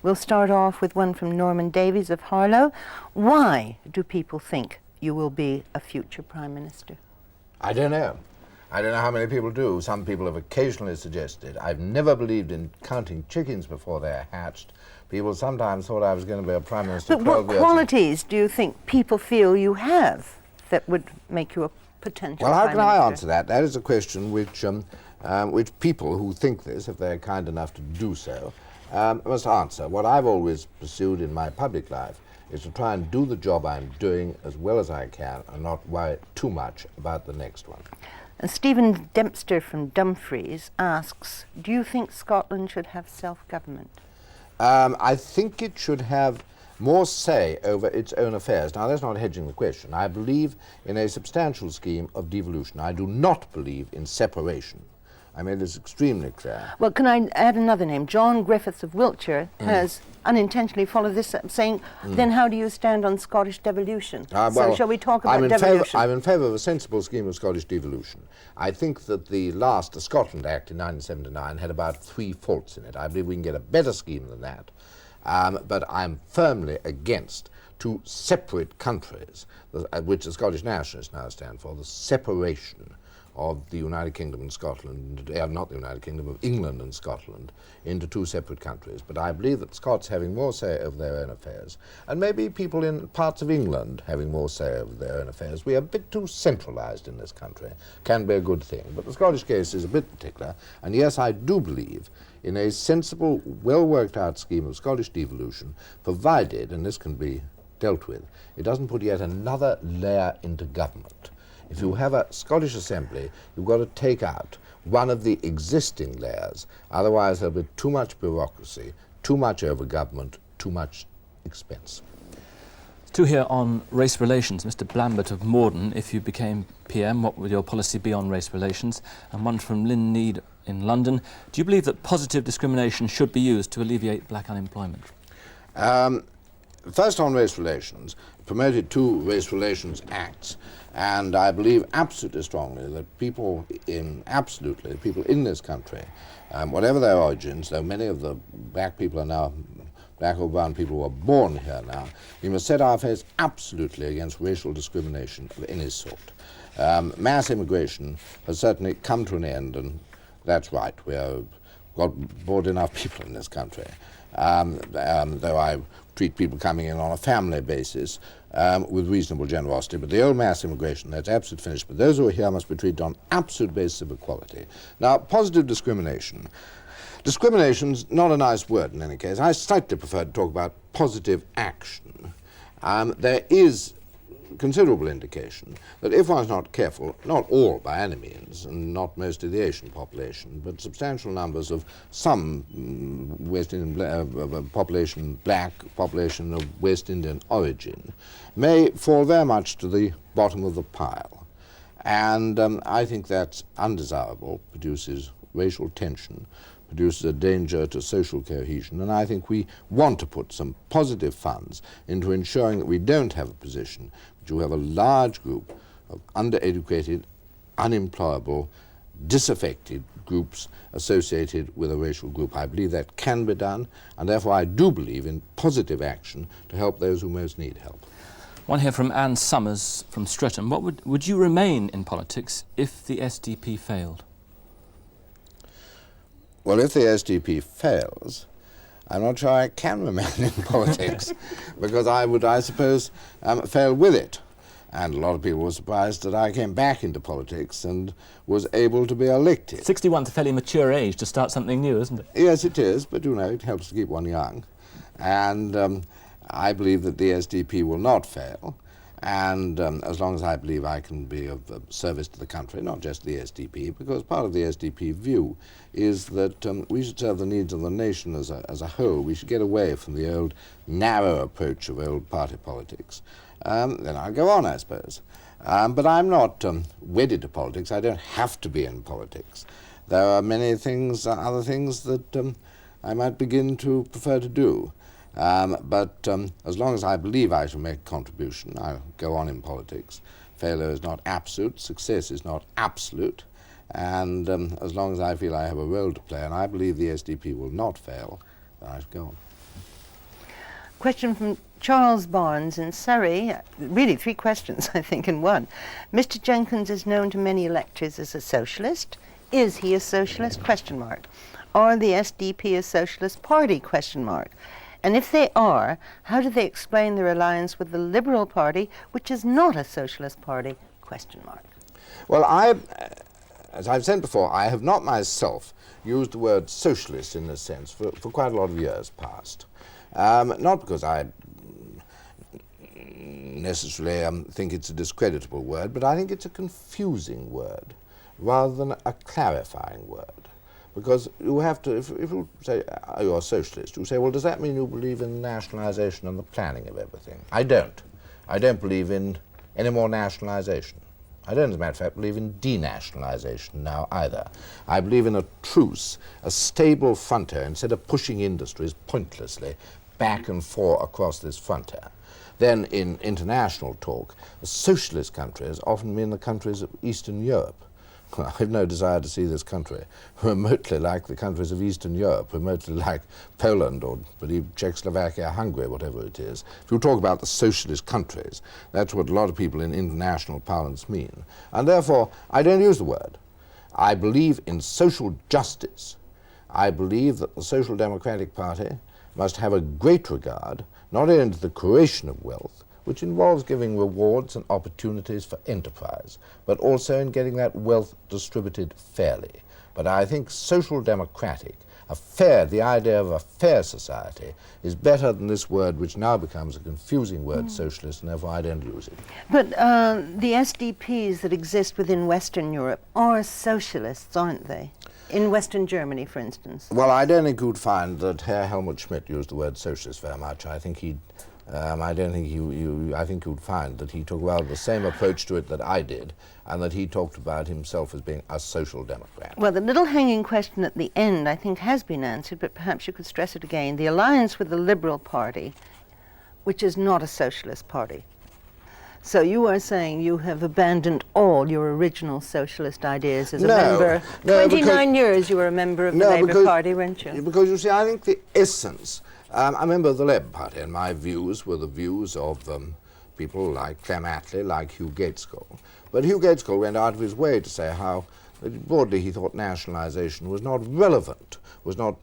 We'll start off with one from Norman Davies of Harlow. Why do people think you will be a future Prime Minister? I don't know. I don't know how many people do. Some people have occasionally suggested. I've never believed in counting chickens before they're hatched. People sometimes thought I was going to be a Prime Minister. But what qualities do you think people feel you have that would make you a potential Well, how Prime can I Minister? answer that? That is a question which people who think this, if they're kind enough to do so, must answer. What I've always pursued in my public life is to try and do the job I'm doing as well as I can and not worry too much about the next one. And Stephen Dempster from Dumfries asks, do you think Scotland should have self-government? I think it should have more say over its own affairs. Now, that's not hedging the question. I believe in a substantial scheme of devolution. I do not believe in separation. I made this extremely clear. Well, can I add another name? John Griffiths of Wiltshire has unintentionally followed this up, saying, then how do you stand on Scottish devolution? So shall we talk about devolution? I'm in favour of a sensible scheme of Scottish devolution. I think that the Scotland Act in 1979 had about 3 faults in it. I believe we can get a better scheme than that. But I'm firmly against 2 separate countries, which the Scottish nationalists now stand for, the separation of the United Kingdom and Scotland, not the United Kingdom, of England and Scotland, into 2 separate countries. But I believe that Scots having more say over their own affairs, and maybe people in parts of England having more say over their own affairs, we are a bit too centralised in this country, can be a good thing. But the Scottish case is a bit particular, and yes, I do believe in a sensible, well-worked-out scheme of Scottish devolution, provided, and this can be dealt with, it doesn't put yet another layer into government. If you have a Scottish Assembly, you've got to take out one of the existing layers, otherwise there'll be too much bureaucracy, too much over-government, too much expense. 2 here on race relations. Mr. Blambert of Morden, if you became PM, what would your policy be on race relations? And one from Lynn Need in London. Do you believe that positive discrimination should be used to alleviate black unemployment? First on race relations, promoted 2 race relations acts, and I believe absolutely strongly that people in this country, whatever their origins, though many of the black people are now black or brown people who are born here now, we must set our face absolutely against racial discrimination of any sort. Mass immigration has certainly come to an end, and that's right, we've got broad enough people in this country. Though I treat people coming in on a family basis with reasonable generosity, but the old mass immigration, that's absolutely finished. But those who are here must be treated on absolute basis of equality. Now, positive discrimination. Discrimination's not a nice word in any case. I slightly prefer to talk about positive action. There is considerable indication that if one's not careful, not all by any means, and not most of the Asian population, but substantial numbers of some West Indian population, black population of West Indian origin, may fall very much to the bottom of the pile. And I think that's undesirable, produces racial tension, produces a danger to social cohesion, and I think we want to put some positive funds into ensuring that we don't have a position which you have a large group of undereducated, unemployable, disaffected groups associated with a racial group. I believe that can be done, and therefore I do believe in positive action to help those who most need help. One here from Anne Summers from Streatham. Would you remain in politics if the SDP failed? Well, if the SDP fails, I'm not sure I can remain in politics, because I would, I suppose, fail with it. And a lot of people were surprised that I came back into politics and was able to be elected. 61's a fairly mature age to start something new, isn't it? Yes, it is, but you know, it helps to keep one young. And I believe that the SDP will not fail. And as long as I believe I can be of service to the country, not just the SDP, because part of the SDP view is that we should serve the needs of the nation as a whole. We should get away from the old narrow approach of old party politics. Then I'll go on, I suppose. But I'm not wedded to politics. I don't have to be in politics. There are many things, other things that I might begin to prefer to do. But as long as I believe I shall make a contribution, I'll go on in politics. Failure is not absolute, success is not absolute, and as long as I feel I have a role to play, and I believe the SDP will not fail, then I shall go on. Question from Charles Barnes in Surrey. Really 3 questions, I think, in one. Mr. Jenkins is known to many electors as a socialist. Is he a socialist? Question mark. Are the SDP a socialist party? Question mark. And if they are, how do they explain their alliance with the Liberal Party, which is not a socialist party? Question mark. Well, as I've said before, I have not myself used the word socialist in this sense for quite a lot of years past. Not because I necessarily think it's a discreditable word, but I think it's a confusing word rather than a clarifying word. Because you have to, if you say you're a socialist, you say, well, does that mean you believe in nationalization and the planning of everything? I don't. I don't believe in any more nationalization. I don't, as a matter of fact, believe in denationalization now either. I believe in a truce, a stable frontier, instead of pushing industries pointlessly back and forth across this frontier. Then in international talk, the socialist countries often mean the countries of Eastern Europe. Well, I have no desire to see this country remotely like the countries of Eastern Europe, remotely like Poland or Czechoslovakia, Hungary, whatever it is. If you talk about the socialist countries, that's what a lot of people in international parlance mean. And therefore, I don't use the word. I believe in social justice. I believe that the Social Democratic Party must have a great regard not only to the creation of wealth, which involves giving rewards and opportunities for enterprise, but also in getting that wealth distributed fairly. But I think social democratic, the idea of a fair society, is better than this word which now becomes a confusing word, socialist, and therefore I don't use it. But the SDPs that exist within Western Europe are socialists, aren't they? In Western Germany, for instance. Well, I don't think you'd find that Herr Helmut Schmidt used the word socialist very much. I think he'd I think you'd find that he took rather the same approach to it that I did, and that he talked about himself as being a social democrat. Well, the little hanging question at the end, I think, has been answered, but perhaps you could stress it again. The alliance with the Liberal Party, which is not a socialist party. So you are saying you have abandoned all your original socialist ideas as a member. 29 years you were a member of the Labour Party, weren't you? Because you see, I think the essence, I'm a member of the Labour Party, and my views were the views of people like Clem Attlee, like Hugh Gaitskell. But Hugh Gaitskell went out of his way to say how broadly he thought nationalisation was not relevant, was not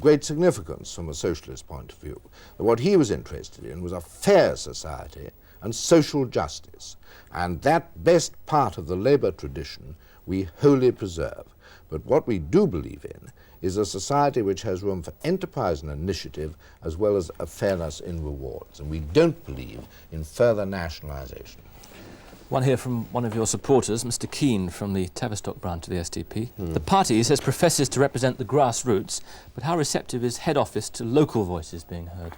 great significance from a socialist point of view. That what he was interested in was a fair society and social justice, and that best part of the Labour tradition we wholly preserve. But what we do believe in is a society which has room for enterprise and initiative as well as a fairness in rewards, and we don't believe in further nationalisation. One here from one of your supporters, Mr. Keane from the Tavistock branch of the SDP. The party, he says, professes to represent the grassroots, but how receptive is head office to local voices being heard?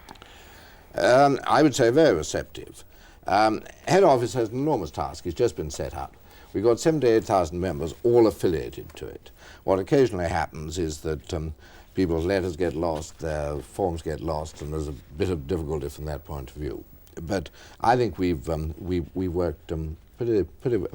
I would say very receptive. Head office has an enormous task. It's just been set up. We've got 78,000 members, all affiliated to it. What occasionally happens is that people's letters get lost, their forms get lost, and there's a bit of difficulty from that point of view. But I think we've worked pretty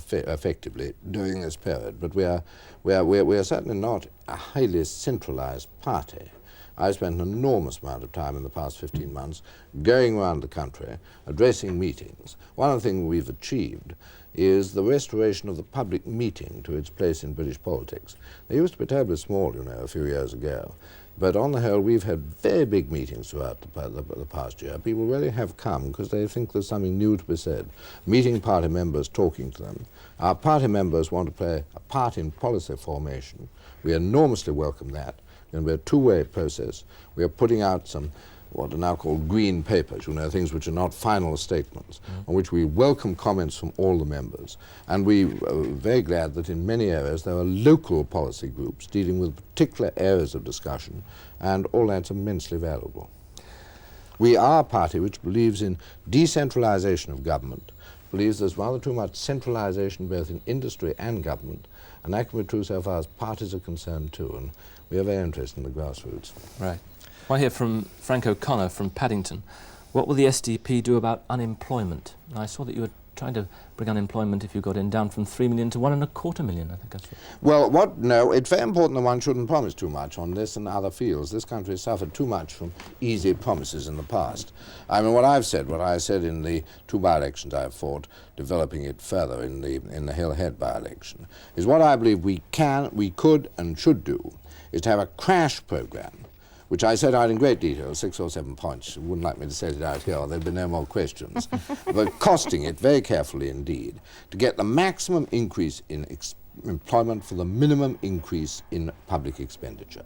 effectively during this period. But we are certainly not a highly centralised party. I spent an enormous amount of time in the past 15 months going around the country, addressing meetings. One of the things we've achieved is the restoration of the public meeting to its place in British politics. They used to be terribly small, you know, a few years ago. But on the whole, we've had very big meetings throughout the past year. People really have come because they think there's something new to be said. Meeting party members, talking to them. Our party members want to play a part in policy formation. We enormously welcome that. And we're a two-way process. We are putting out some what are now called green papers, you know, things which are not final statements, on which we welcome comments from all the members. And we are very glad that in many areas there are local policy groups dealing with particular areas of discussion, and all that's immensely valuable. We are a party which believes in decentralization of government, believes there's rather too much centralization both in industry and government, and that can be true so far as parties are concerned too, and we are very interested in the grassroots. Right. One here from Frank O'Connor from Paddington. What will the SDP do about unemployment? I saw that you had trying to bring unemployment, if you got in, down from 3 million to 1.25 million, I think that's right. Well, no, it's very important that one shouldn't promise too much on this and other fields. This country has suffered too much from easy promises in the past. I mean, what I said in the 2 by-elections I've fought, developing it further in the Hill Head by-election, is what I believe we could and should do is to have a crash program, which I set out in great detail, 6 or 7 points. You wouldn't like me to set it out here, there'd be no more questions. But costing it very carefully indeed, to get the maximum increase in employment for the minimum increase in public expenditure.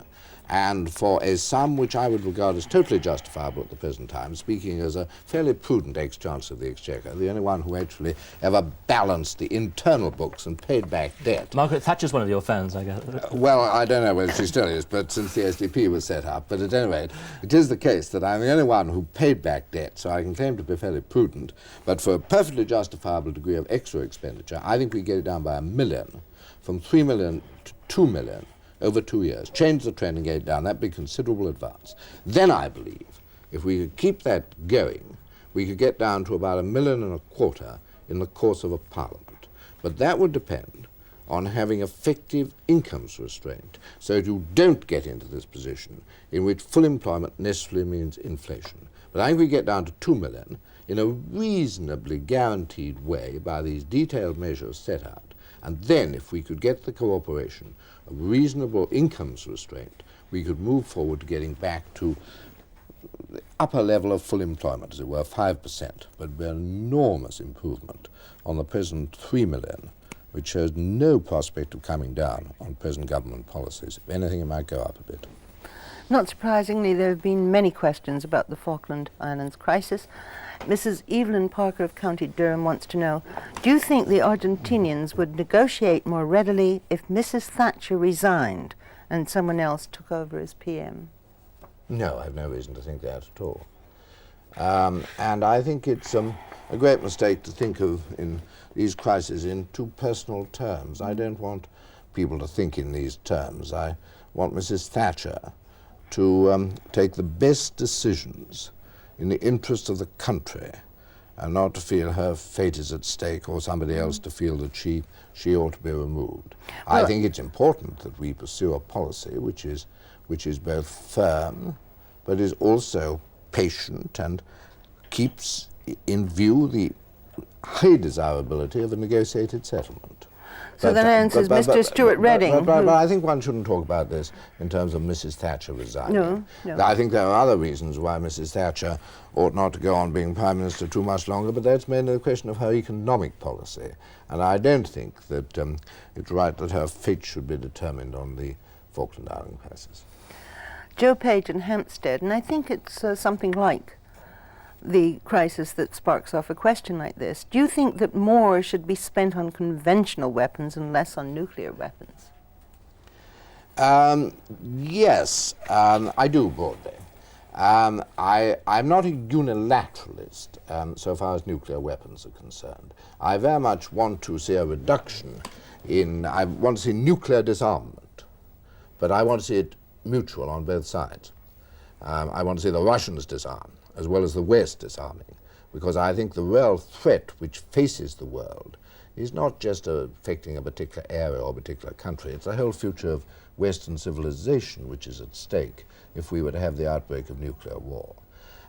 And for a sum which I would regard as totally justifiable at the present time, speaking as a fairly prudent ex-Chancellor of the Exchequer, the only one who actually ever balanced the internal books and paid back debt. Margaret Thatcher's one of your fans, I guess. Well, I don't know whether she still is, but since the SDP was set up. But at any rate, it is the case that I'm the only one who paid back debt, so I can claim to be fairly prudent. But for a perfectly justifiable degree of extra expenditure, I think we get it down by 1 million, from 3 million to 2 million, over 2 years. Change the trend and get it down. That'd be considerable advance. Then I believe, if we could keep that going, we could get down to about 1.25 million in the course of a parliament. But that would depend on having effective incomes restraint, so that you don't get into this position in which full employment necessarily means inflation. But I think we get down to 2 million in a reasonably guaranteed way by these detailed measures set out. And then, if we could get the cooperation of reasonable incomes restraint, we could move forward to getting back to the upper level of full employment, as it were, 5%, but an enormous improvement on the present 3 million, which shows no prospect of coming down on present government policies. If anything, it might go up a bit. Not surprisingly, there have been many questions about the Falkland Islands crisis. Mrs. Evelyn Parker of County Durham wants to know, do you think the Argentinians would negotiate more readily if Mrs. Thatcher resigned and someone else took over as PM? No, I have no reason to think that at all. And I think it's a great mistake to think of in these crises in too personal terms. I don't want people to think in these terms. I want Mrs. Thatcher to take the best decisions in the interest of the country, and not to feel her fate is at stake or somebody else to feel that she ought to be removed. Well, I think it's important that we pursue a policy which is both firm but is also patient and keeps in view the high desirability of a negotiated settlement. So that answers Mr. Stuart Redding. But I think one shouldn't talk about this in terms of Mrs. Thatcher resigning. No. I think there are other reasons why Mrs. Thatcher ought not to go on being Prime Minister too much longer, but that's mainly a question of her economic policy. And I don't think that it's right that her fate should be determined on the Falkland Island crisis. Joe Page in Hampstead, and I think it's something like the crisis that sparks off a question like this. Do you think that more should be spent on conventional weapons and less on nuclear weapons? Yes, I do broadly. I'm not a unilateralist so far as nuclear weapons are concerned. I very much want to see a reduction I want to see nuclear disarmament, but I want to see it mutual on both sides. I want to see the Russians disarm, as well as the West disarming, because I think the real threat which faces the world is not just affecting a particular area or a particular country, it's the whole future of Western civilization which is at stake if we were to have the outbreak of nuclear war.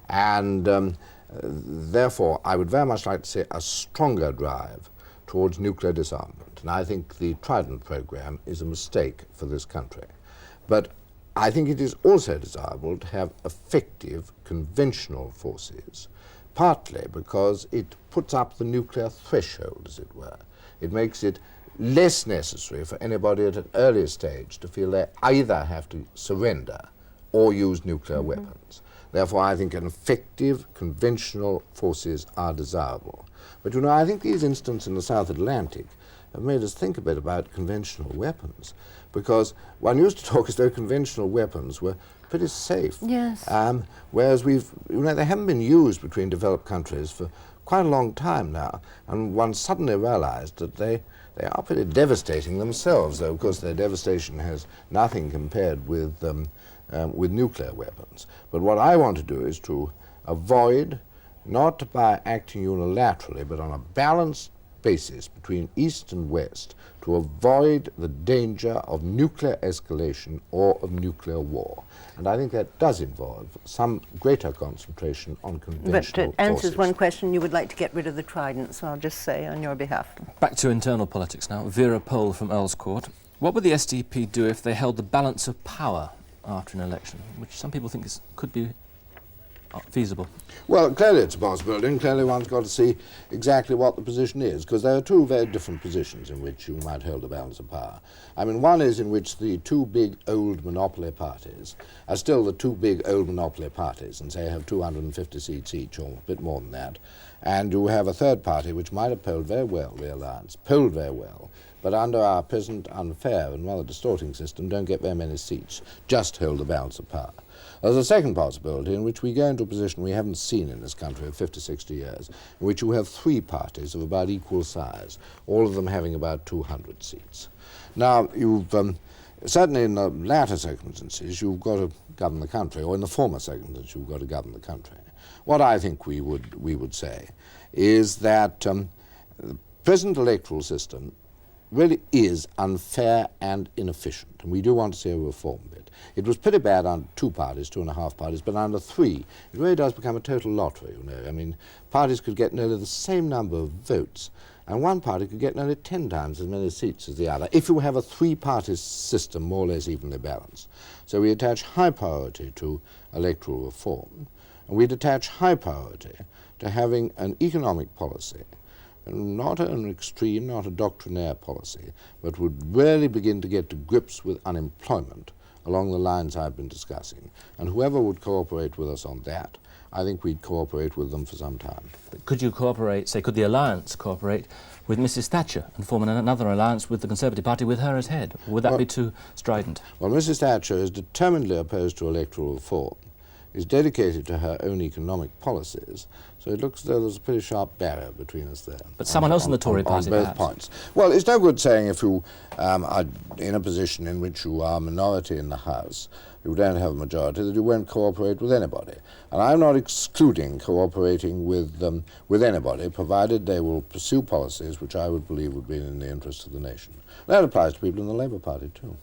And therefore, I would very much like to see a stronger drive towards nuclear disarmament, and I think the Trident program is a mistake for this country. But I think it is also desirable to have effective conventional forces, partly because it puts up the nuclear threshold, as it were. It makes it less necessary for anybody at an earlier stage to feel they either have to surrender or use nuclear weapons. Therefore, I think an effective conventional forces are desirable. But you know, I think these incidents in the South Atlantic have made us think a bit about conventional weapons, because one used to talk as though conventional weapons were pretty safe. Yes. Whereas they haven't been used between developed countries for quite a long time now, and one suddenly realized that they are pretty devastating themselves, though of course their devastation has nothing compared with nuclear weapons. But what I want to do is to avoid not by acting unilaterally, but on a balanced basis between East and West to avoid the danger of nuclear escalation or of nuclear war. And I think that does involve some greater concentration on conventional But it answers forces. one question. You would like to get rid of the Trident, so I'll just say on your behalf. Back to internal politics now. Vera Pohl from Earls Court. What would the SDP do if they held the balance of power after an election, which some people think could be feasible? Well, clearly it's a possibility, and clearly one's got to see exactly what the position is, because there are two very different positions in which you might hold the balance of power. I mean, one is in which the two big old monopoly parties are still the two big old monopoly parties, and say have 250 seats each, or a bit more than that. And you have a third party which might have polled very well, the Alliance, polled very well, but under our present unfair and rather distorting system don't get very many seats, just hold the balance of power. There's a second possibility in which we go into a position we haven't seen in this country for 50, 60 years, in which you have three parties of about equal size, all of them having about 200 seats. Now, you've certainly in the latter circumstances, you've got to govern the country, or in the former circumstances, you've got to govern the country. What I think we would say is that the present electoral system really is unfair and inefficient, and we do want to see a reform of it. It was pretty bad under two parties, 2.5 parties, but under three, it really does become a total lottery, you know. I mean, parties could get nearly the same number of votes, and one party could get nearly 10 times as many seats as the other, if you have a three-party system more or less evenly balanced. So we attach high priority to electoral reform, and we'd attach high priority to having an economic policy, not an extreme, not a doctrinaire policy, but would really begin to get to grips with unemployment along the lines I've been discussing. And whoever would cooperate with us on that, I think we'd cooperate with them for some time. But could you cooperate, say, could the Alliance cooperate with Mrs Thatcher and form another alliance with the Conservative Party with her as head? Or would that be too strident? Well, Mrs Thatcher is determinedly opposed to electoral reform, is dedicated to her own economic policies, so it looks as though there's a pretty sharp barrier between us there. But someone else in the Tory party, on both perhaps? points. Well, it's no good saying if you are in a position in which you are a minority in the House, you don't have a majority, that you won't cooperate with anybody. And I'm not excluding cooperating with anybody, provided they will pursue policies which I would believe would be in the interest of the nation. That applies to people in the Labour Party too.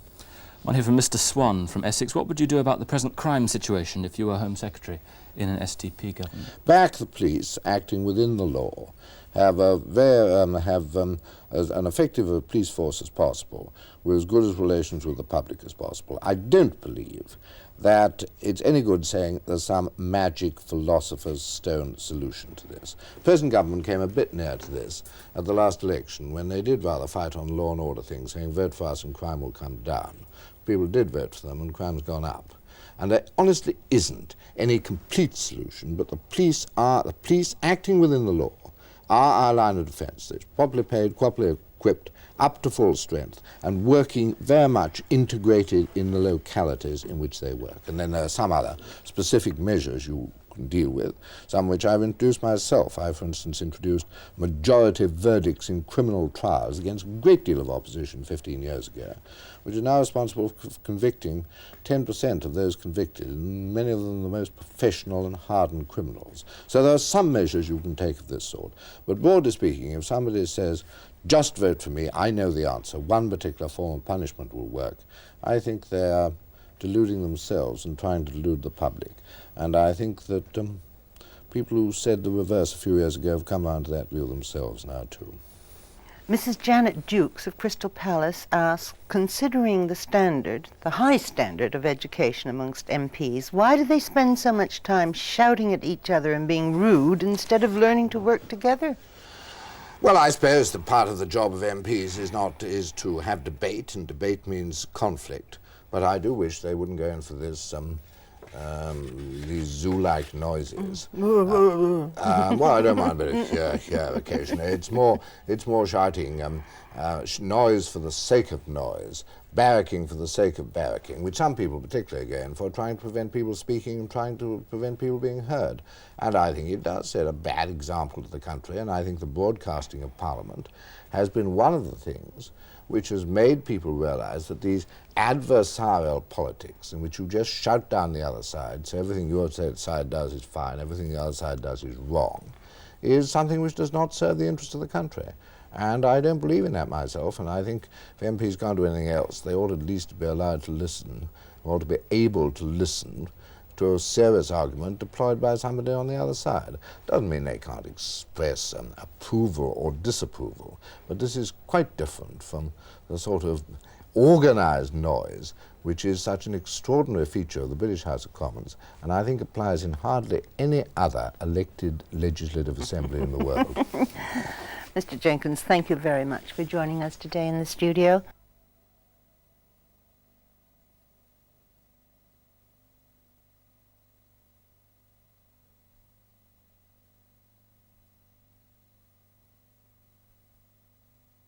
One here from Mr Swan from Essex. What would you do about the present crime situation if you were Home Secretary in an SDP government? Back the police acting within the law, have as an effective police force as possible, with as good as relations with the public as possible. I don't believe that it's any good saying there's some magic philosopher's stone solution to this. The present government came a bit near to this at the last election, when they did rather fight on law and order things, saying vote for us and crime will come down. People did vote for them and crime's gone up. And there honestly isn't any complete solution, but the police acting within the law are our line of defense. They're properly paid, properly equipped, up to full strength, and working very much integrated in the localities in which they work. And then there are some other specific measures you can deal with, some which I've introduced myself. I, for instance, introduced majority verdicts in criminal trials against a great deal of opposition 15 years ago, which is now responsible for convicting 10% of those convicted, and many of them the most professional and hardened criminals. So there are some measures you can take of this sort. But broadly speaking, if somebody says, just vote for me, I know the answer, one particular form of punishment will work, I think they are deluding themselves and trying to delude the public. And I think that people who said the reverse a few years ago have come around to that view themselves now too. Mrs. Janet Dukes of Crystal Palace asks, considering the standard, the high standard of education amongst MPs, why do they spend so much time shouting at each other and being rude instead of learning to work together? Well, I suppose that part of the job of MPs is to have debate, and debate means conflict. But I do wish they wouldn't go in for this these zoo-like noises. Well, I don't mind a bit here occasionally. It's more shouting, noise for the sake of noise, barracking for the sake of barracking, which some people particularly go in for, trying to prevent people speaking and trying to prevent people being heard. And I think it does set a bad example to the country, and I think the broadcasting of Parliament has been one of the things which has made people realize that these adversarial politics in which you just shout down the other side, so everything your side does is fine, everything the other side does is wrong, is something which does not serve the interests of the country. And I don't believe in that myself, and I think if MPs can't do anything else, they ought at least to be allowed to listen, or to be able to listen to a serious argument deployed by somebody on the other side. Doesn't mean they can't express approval or disapproval, but this is quite different from the sort of organised noise which is such an extraordinary feature of the British House of Commons, and I think applies in hardly any other elected legislative assembly in the world. Mr. Jenkins, thank you very much for joining us today in the studio.